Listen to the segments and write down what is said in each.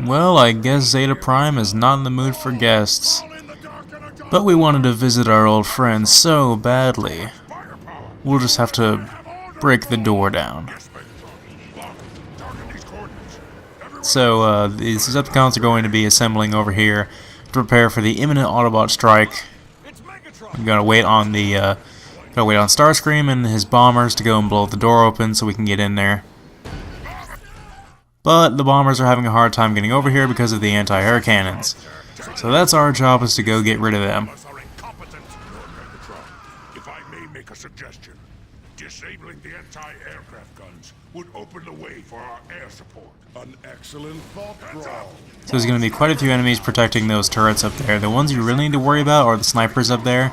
Well, I guess Zeta Prime is not in the mood for guests. But we wanted to visit our old friend so badly. We'll just have to break the door down. So, the Decepticons are going to be assembling over here to prepare for the imminent Autobot strike. I'm gonna wait on Starscream and his bombers to go and blow the door open so we can get in there. But the bombers are having a hard time getting over here because of the anti-air cannons. So that's our job, is to go get rid of them. If I may make a suggestion, disabling the anti-aircraft guns would open the way for our air support. An excellent thought, Brawl. So there's going to be quite a few enemies protecting those turrets up there. The ones you really need to worry about are the snipers up there,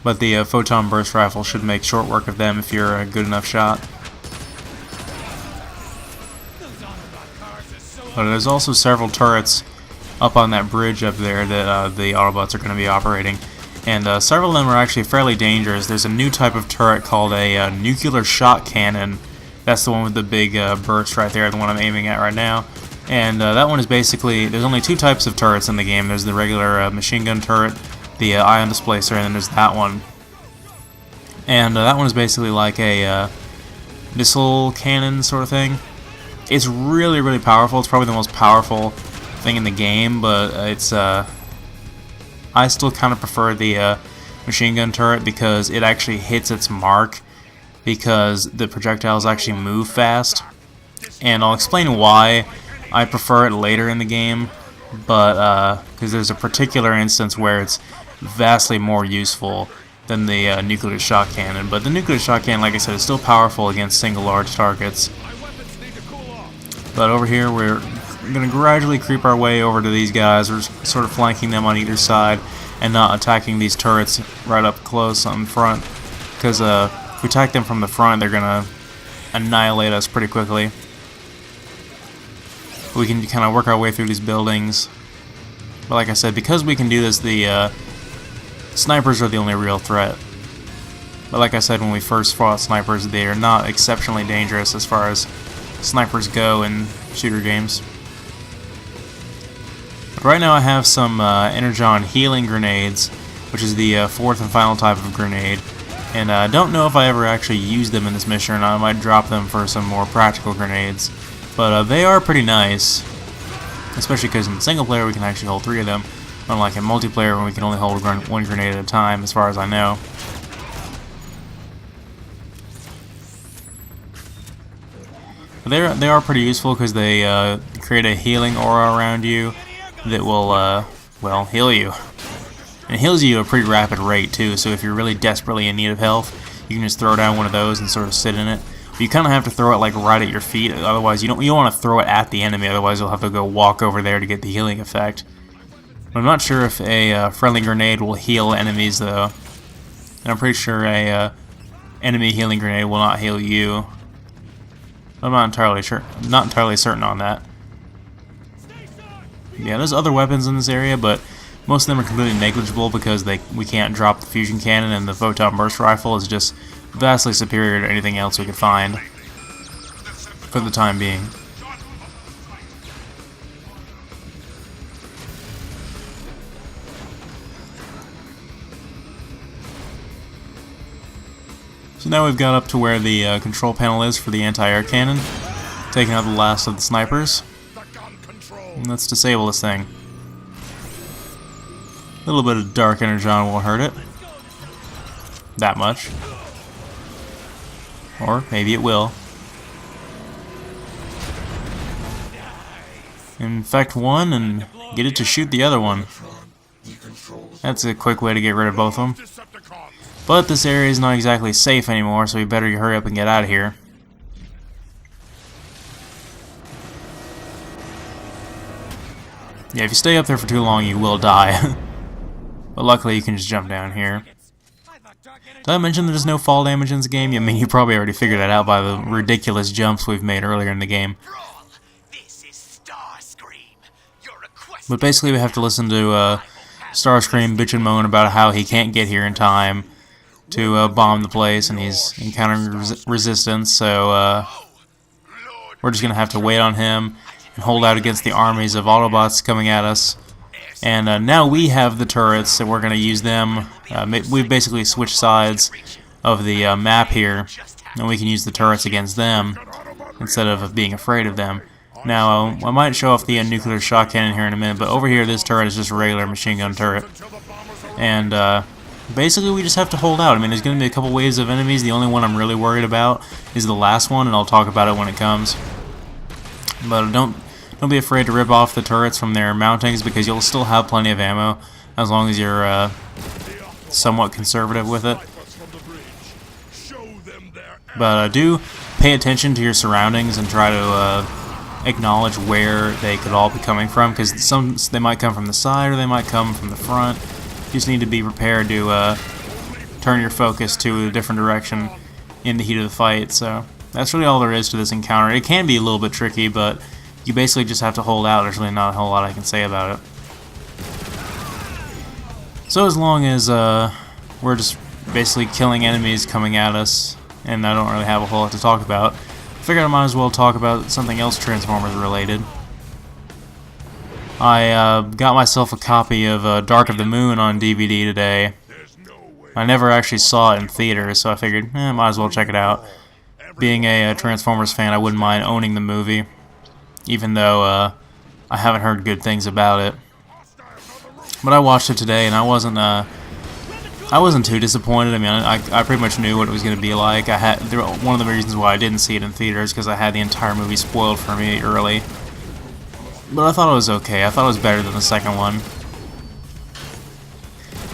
but the photon burst rifle should make short work of them if you're a good enough shot. But there's also several turrets up on that bridge up there that the Autobots are going to be operating. And several of them are actually fairly dangerous. There's a new type of turret called a nuclear shot cannon. That's the one with the big burst right there, the one I'm aiming at right now. And that one is basically, there's only two types of turrets in the game. There's the regular machine gun turret, the ion displacer, and then there's that one. And that one is basically like a missile cannon sort of thing. It's really, really powerful. It's probably the most powerful thing in the game, but it's I still kind of prefer the machine gun turret because it actually hits its mark, because the projectiles actually move fast. And I'll explain why I prefer it later in the game, but because there's a particular instance where it's vastly more useful than the nuclear shot cannon. But the nuclear shot cannon, like I said, is still powerful against single large targets. But over here, we're going to gradually creep our way over to these guys. We're sort of flanking them on either side and not attacking these turrets right up close on front, because if we attack them from the front, they're going to annihilate us pretty quickly. We can kind of work our way through these buildings. But like I said, because we can do this, the snipers are the only real threat. But like I said, when we first fought snipers, they are not exceptionally dangerous as far as snipers go in shooter games. But right now I have some Energon healing grenades, which is the fourth and final type of grenade. And I don't know if I ever actually used them in this mission, or not. I might drop them for some more practical grenades. But they are pretty nice, especially because in single player we can actually hold 3 of them, unlike in multiplayer when we can only hold 1 grenade at a time, as far as I know. But they are pretty useful because they create a healing aura around you that will, well, heal you. And it heals you at a pretty rapid rate too, so if you're really desperately in need of health, you can just throw down one of those and sort of sit in it. But you kind of have to throw it like right at your feet, otherwise you don't want to throw it at the enemy, otherwise you'll have to go walk over there to get the healing effect. But I'm not sure if a friendly grenade will heal enemies though. And I'm pretty sure a enemy healing grenade will not heal you. I'm not entirely certain on that. Yeah, there's other weapons in this area, but most of them are completely negligible because we can't drop the fusion cannon, and the photon burst rifle is just vastly superior to anything else we could find for the time being. So now we've got up to where the control panel is for the anti-air cannon, taking out the last of the snipers. And let's disable this thing. A little bit of dark energon won't hurt it. That much. Or maybe it will. Infect one and get it to shoot the other one. That's a quick way to get rid of both of them. But this area is not exactly safe anymore, so we better hurry up and get out of here. Yeah, if you stay up there for too long, you will die. But luckily, you can just jump down here. Did I mention there's no fall damage in this game? I mean, you probably already figured that out by the ridiculous jumps we've made earlier in the game. But basically, we have to listen to Starscream bitch and moan about how he can't get here in time to bomb the place, and he's encountering resistance, so we're just going to have to wait on him. and hold out against the armies of Autobots coming at us. And now we have the turrets, and we're going to use them. We've basically switched sides of the map here, and we can use the turrets against them instead of being afraid of them. Now, I might show off the nuclear shock cannon here in a minute, but over here this turret is just a regular machine gun turret. And basically we just have to hold out. I mean, there's going to be a couple waves of enemies. The only one I'm really worried about is the last one, and I'll talk about it when it comes. But don't be afraid to rip off the turrets from their mountings, because you'll still have plenty of ammo as long as you're somewhat conservative with it. But do pay attention to your surroundings and try to acknowledge where they could all be coming from, because they might come from the side or they might come from the front. You just need to be prepared to turn your focus to a different direction in the heat of the fight. So that's really all there is to this encounter. It can be a little bit tricky, but you basically just have to hold out. There's really not a whole lot I can say about it. So as long as we're just basically killing enemies coming at us, and I don't really have a whole lot to talk about, I figured I might as well talk about something else Transformers related. I got myself a copy of Dark of the Moon on DVD today. I never actually saw it in theaters, so I figured, might as well check it out. Being a Transformers fan, I wouldn't mind owning the movie, even though I haven't heard good things about it. But I watched it today, and I wasn't too disappointed. I mean, I pretty much knew what it was going to be like. One of the reasons why I didn't see it in theaters because I had the entire movie spoiled for me early. But I thought it was okay. I thought it was better than the second one.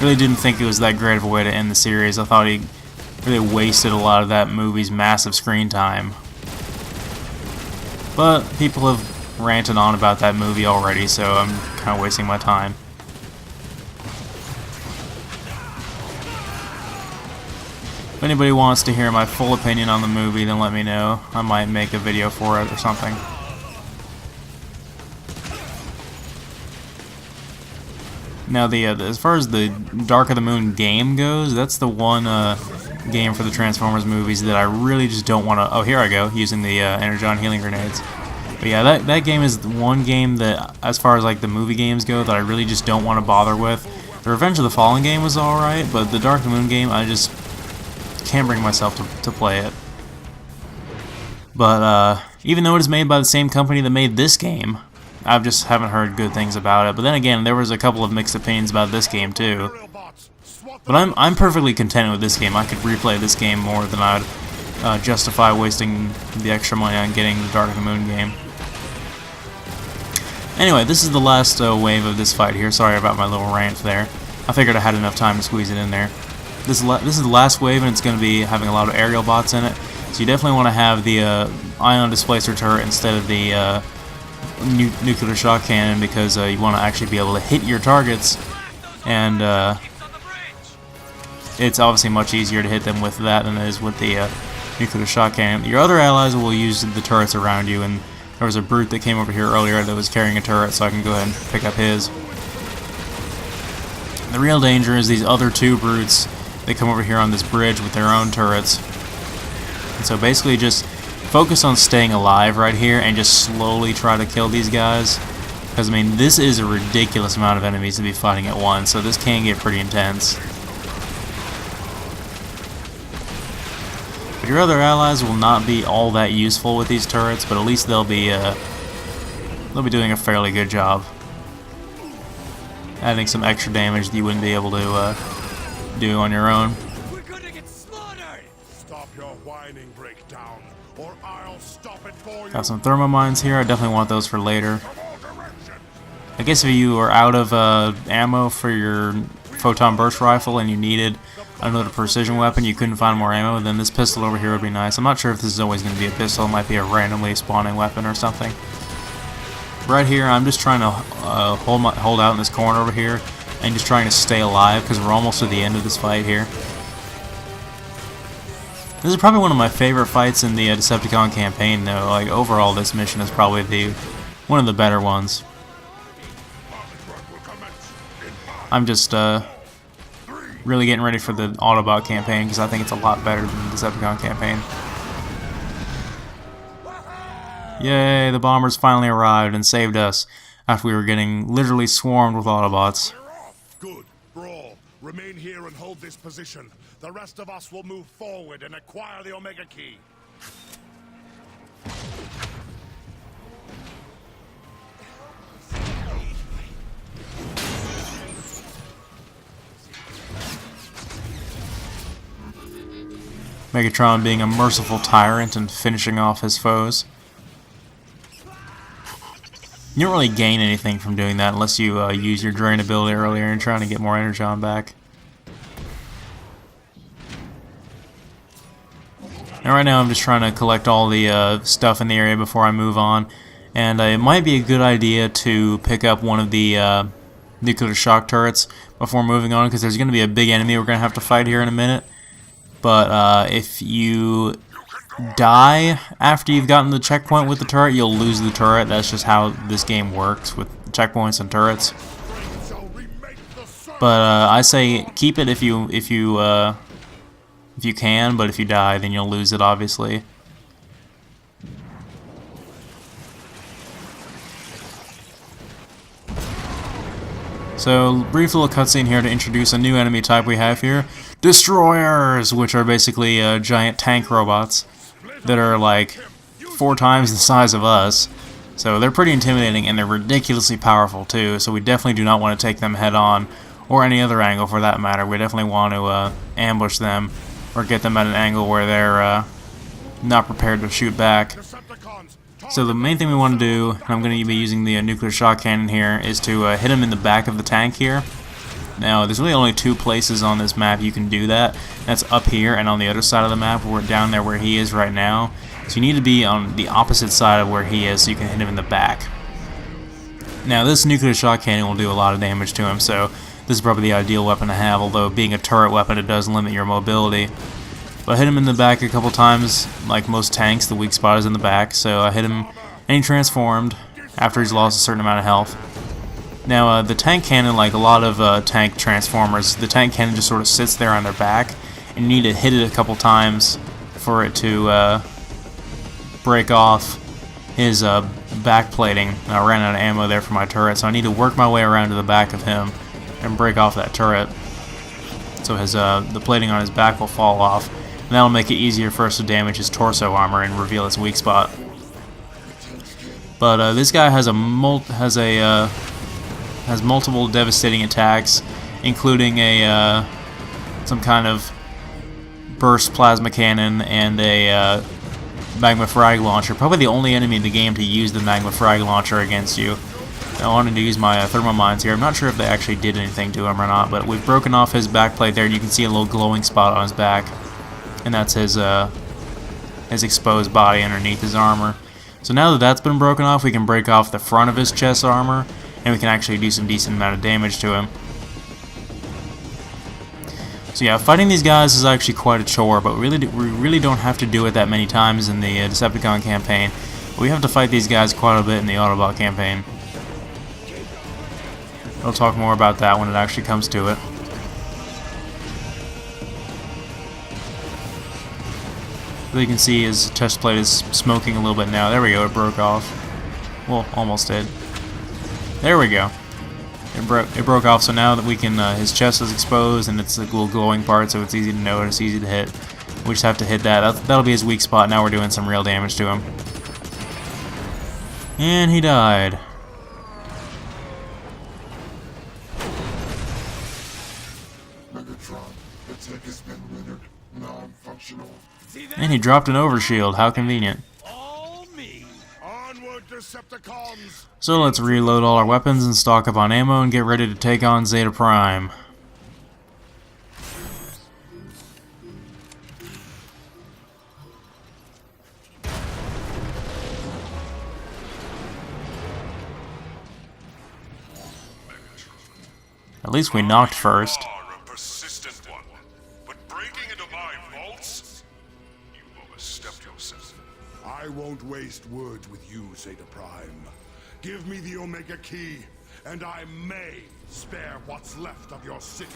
Really didn't think it was that great of a way to end the series. I thought he really wasted a lot of that movie's massive screen time. But people have ranted on about that movie already, so I'm kind of wasting my time. If anybody wants to hear my full opinion on the movie, then let me know. I might make a video for it or something. Now, as far as the Dark of the Moon game goes, that's the one game for the Transformers movies that I really just don't want to... Oh, here I go, using the Energon healing grenades. But yeah, that game is the one game that, as far as like the movie games go, that I really just don't want to bother with. The Revenge of the Fallen game was alright, but the Dark of the Moon game, I just can't bring myself to play it. But even though it is made by the same company that made this game, I just haven't heard good things about it. But then again, there was a couple of mixed opinions about this game too. But I'm perfectly content with this game. I could replay this game more than I'd justify wasting the extra money on getting the Dark of the Moon game. Anyway, this is the last wave of this fight here. Sorry about my little rant there. I figured I had enough time to squeeze it in there. This is the last wave, and it's going to be having a lot of aerial bots in it. So you definitely want to have the ion displacer turret instead of the nuclear shock cannon, because you want to actually be able to hit your targets, and it's obviously much easier to hit them with that than it is with the nuclear shock cannon. Your other allies will use the turrets around you, and there was a brute that came over here earlier that was carrying a turret, so I can go ahead and pick up his. The real danger is these other two brutes. They come over here on this bridge with their own turrets. And so basically just focus on staying alive right here and just slowly try to kill these guys. Because, I mean, this is a ridiculous amount of enemies to be fighting at once, so this can get pretty intense. But your other allies will not be all that useful with these turrets, but at least they'll be doing a fairly good job. Adding some extra damage that you wouldn't be able to do on your own. We're gonna get slaughtered! Stop your whining, breakdown, or I'll stop it for you. Got some thermo mines here. I definitely want those for later. I guess if you are out of ammo for your photon burst rifle and you needed another precision weapon, you couldn't find more ammo, then this pistol over here would be nice. I'm not sure if this is always going to be a pistol. It might be a randomly spawning weapon or something. Right here, I'm just trying to hold out in this corner over here and just trying to stay alive because we're almost to the end of this fight here. This is probably one of my favorite fights in the Decepticon campaign, though. Like, overall, this mission is probably one of the better ones. I'm just really getting ready for the Autobot campaign because I think it's a lot better than the Decepticon campaign. Yay, the bombers finally arrived and saved us after we were getting literally swarmed with Autobots. We're off! Good. Brawl. Remain here and hold this position. The rest of us will move forward and acquire the Omega Key. Megatron being a merciful tyrant and finishing off his foes. You don't really gain anything from doing that unless you use your drain ability earlier and trying to get more energon back. And right now I'm just trying to collect all the stuff in the area before I move on. And it might be a good idea to pick up one of the nuclear shock turrets before moving on, because there's going to be a big enemy we're going to have to fight here in a minute. But if you die after you've gotten the checkpoint with the turret, you'll lose the turret. That's just how this game works with checkpoints and turrets. But I say keep it if you can. But if you die, then you'll lose it, obviously. So, brief little cutscene here to introduce a new enemy type we have here. Destroyers! Which are basically giant tank robots that are like 4 times the size of us. So they're pretty intimidating, and they're ridiculously powerful too, so we definitely do not want to take them head on, or any other angle for that matter. We definitely want to ambush them, or get them at an angle where they're not prepared to shoot back. So the main thing we want to do, and I'm going to be using the nuclear shock cannon here, is to hit him in the back of the tank here. Now, there's really only 2 places on this map you can do that. That's up here and on the other side of the map, where we're down there where he is right now. So you need to be on the opposite side of where he is so you can hit him in the back. Now, this nuclear shock cannon will do a lot of damage to him, so this is probably the ideal weapon to have, although being a turret weapon, it does limit your mobility. But I hit him in the back a couple times. Like most tanks, the weak spot is in the back, so I hit him and he transformed after he's lost a certain amount of health. Now, the tank cannon, like a lot of tank transformers, the tank cannon just sort of sits there on their back, and you need to hit it a couple times for it to break off his back plating. I ran out of ammo there for my turret, so I need to work my way around to the back of him and break off that turret. So his the plating on his back will fall off, and that'll make it easier for us to damage his torso armor and reveal its weak spot. But this guy has multiple devastating attacks, including a some kind of burst plasma cannon and a magma frag launcher. Probably the only enemy in the game to use the magma frag launcher against you. I wanted to use my thermal mines here. I'm not sure if they actually did anything to him or not, but we've broken off his back plate there, and you can see a little glowing spot on his back, and that's his exposed body underneath his armor. So now that that's been broken off, we can break off the front of his chest armor, and we can actually do some decent amount of damage to him. So yeah, fighting these guys is actually quite a chore, but we really don't have to do it that many times in the Decepticon campaign. We have to fight these guys quite a bit in the Autobot campaign. We'll talk more about that when it actually comes to it. So you can see his chest plate is smoking a little bit now. There we go, it broke off. Well, almost did. There we go. It broke off, so now that we can, his chest is exposed and it's a little glowing part, so it's easy to know and it's easy to hit. We just have to hit that. That'll be his weak spot. Now we're doing some real damage to him. And he died. Megatron, the tech has been rendered non-functional. And he dropped an overshield. How convenient. All me. Onward, Decepticons. So let's reload all our weapons and stock up on ammo and get ready to take on Zeta Prime. At least we knocked first. You are a persistent one, but breaking into my vaults, you've overstepped yourself. I won't waste words with you, Zeta Prime. Give me the Omega Key, and I may spare what's left of your city.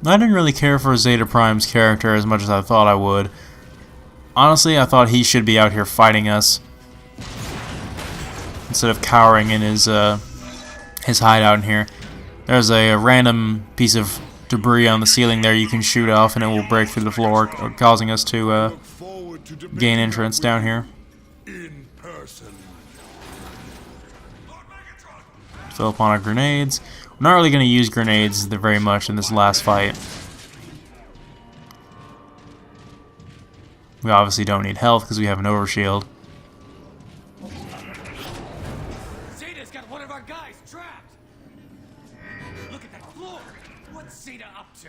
I didn't really care for Zeta Prime's character as much as I thought I would. Honestly, I thought he should be out here fighting us instead of cowering in his hideout in here. There's a random piece of debris on the ceiling there you can shoot off, and it will break through the floor, causing us to gain entrance down here. In person. Fill up on our grenades. We're not really going to use grenades very much in this last fight. We obviously don't need health because we have an overshield. Zeta's got one of our guys trapped. Look at that floor. What's Zeta up to?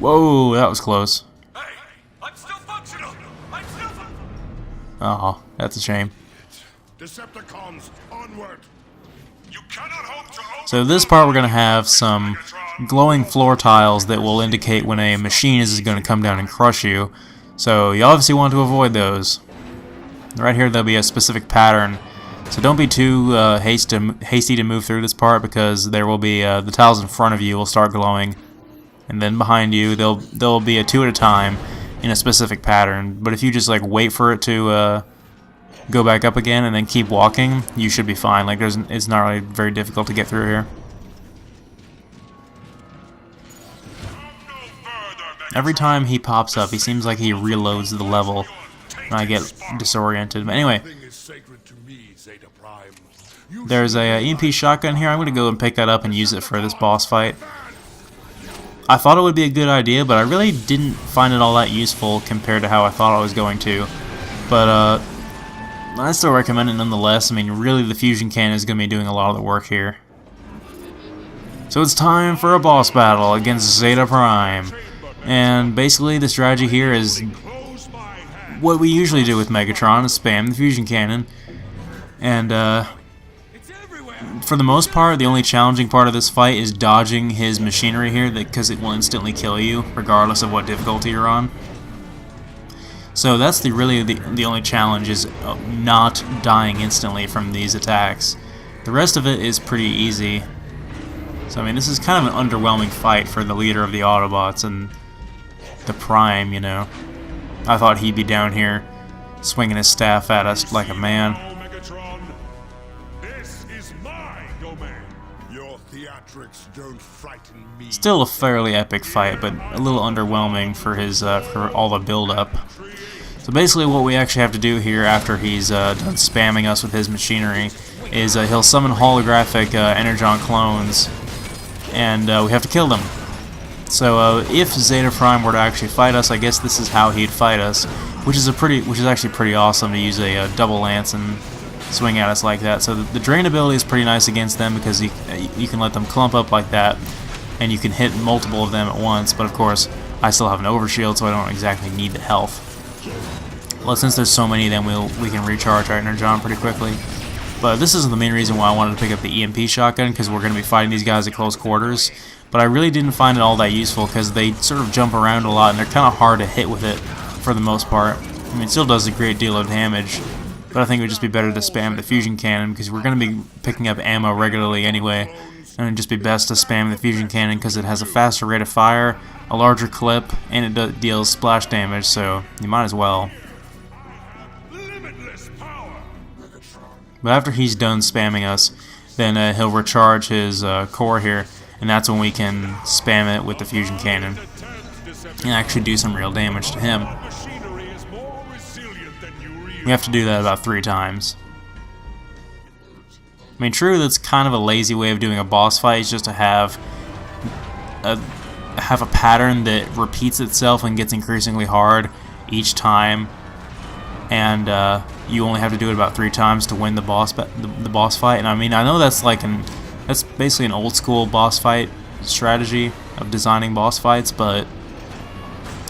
Whoa, that was close. Hey, I'm still functional. I'm still Oh, that's a shame. Decepticons, onward. You cannot hope to So this part we're going to have some glowing floor tiles that will indicate when a machine is going to come down and crush you. So you obviously want to avoid those. Right here there'll be a specific pattern. So don't be too hasty to move through this part, because there will be the tiles in front of you will start glowing, and then behind you there'll be a 2 at a time in a specific pattern. But if you just like wait for it to go back up again and then keep walking, you should be fine. Like it's not really very difficult to get through here. Every time he pops up, he seems like he reloads the level, and I get disoriented. But anyway, there's a EMP shotgun here. I'm going to go and pick that up and use it for this boss fight. I thought it would be a good idea, but I really didn't find it all that useful compared to how I thought I was going to. But I still recommend it nonetheless. I mean, really the fusion cannon is going to be doing a lot of the work here. So it's time for a boss battle against Zeta Prime. And basically the strategy here is what we usually do with Megatron, is spam the fusion cannon. And for the most part, the only challenging part of this fight is dodging his machinery here, because it will instantly kill you regardless of what difficulty you're on. So that's really the only challenge, is not dying instantly from these attacks. The rest of it is pretty easy. So I mean, this is kind of an underwhelming fight for the leader of the Autobots and the Prime, you know. I thought he'd be down here swinging his staff at us like a man. Megatron, this is my domain. Your theatrics don't frighten me. Still a fairly epic fight, but a little underwhelming for his for all the build-up. So basically what we actually have to do here after he's done spamming us with his machinery is he'll summon holographic Energon clones, and we have to kill them. So if Zeta Prime were to actually fight us, I guess this is how he'd fight us, which is actually pretty awesome to use a double lance and swing at us like that. So the drain ability is pretty nice against them, because you can let them clump up like that, and you can hit multiple of them at once. But of course, I still have an overshield, so I don't exactly need the health. Well, since there's so many, then we can recharge our Energon pretty quickly. But this isn't the main reason why I wanted to pick up the EMP shotgun, because we're going to be fighting these guys at close quarters. But I really didn't find it all that useful, because they sort of jump around a lot, and they're kind of hard to hit with it for the most part. I mean, it still does a great deal of damage, but I think it would just be better to spam the fusion cannon, because we're going to be picking up ammo regularly anyway, and it'd just be best to spam the fusion cannon because it has a faster rate of fire, a larger clip, and it deals splash damage, so you might as well. But after he's done spamming us, then he'll recharge his core here, and that's when we can spam it with the fusion cannon and actually do some real damage to him. We have to do that about 3 times. I mean, true, that's kind of a lazy way of doing a boss fight, is just to have a pattern that repeats itself and gets increasingly hard each time, and you only have to do it about 3 times to win the boss fight. And I mean, I know that's basically an old school boss fight strategy of designing boss fights, but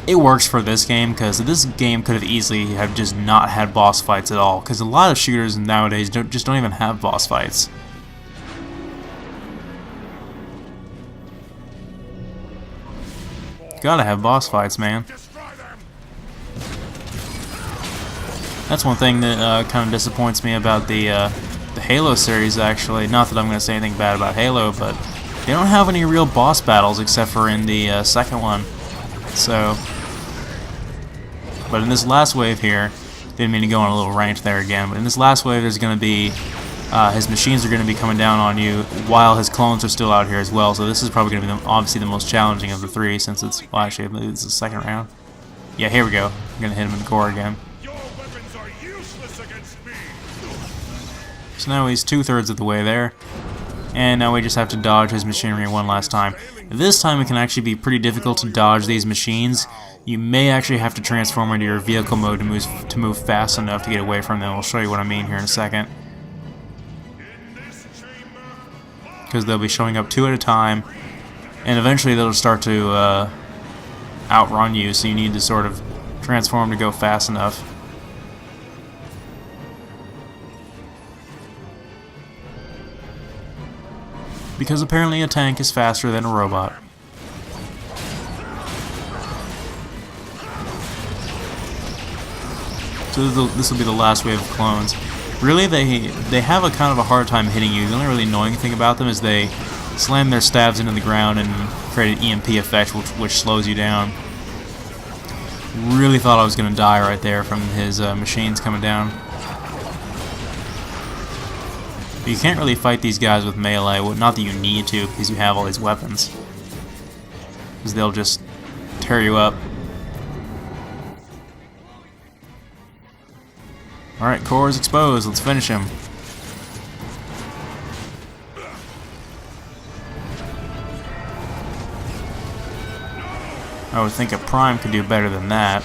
it works for this game, because this game could have easily have just not had boss fights at all, because a lot of shooters nowadays don't even have boss fights. Gotta have boss fights, man. That's one thing that kind of disappoints me about the Halo series, actually. Not that I'm going to say anything bad about Halo, but They don't have any real boss battles except for in the second one. So, but in this last wave here, didn't mean to go on a little rant there again, but in this last wave there's going to be, his machines are going to be coming down on you while his clones are still out here as well, so this is probably going to be obviously the most challenging of the three, since it's, well actually, I believe it's the second round. Yeah, here we go. I'm going to hit him in the core again. Your weapons are useless against me. So now he's 2/3 of the way there, and now we just have to dodge his machinery one last time. This time it can actually be pretty difficult to dodge these machines. You may actually have to transform into your vehicle mode to move fast enough to get away from them. I'll show you what I mean here in a second. Because they'll be showing up 2 at a time, and eventually they'll start to outrun you, so you need to sort of transform to go fast enough. Because apparently a tank is faster than a robot. So this will be the last wave of clones. Really, they have a kind of a hard time hitting you. The only really annoying thing about them is they slam their stabs into the ground and create an EMP effect, which slows you down. Really thought I was going to die right there from his machines coming down. But you can't really fight these guys with melee. Well, not that you need to, because you have all these weapons. Because they'll just tear you up. Alright, core is exposed. Let's finish him. I would think a Prime could do better than that.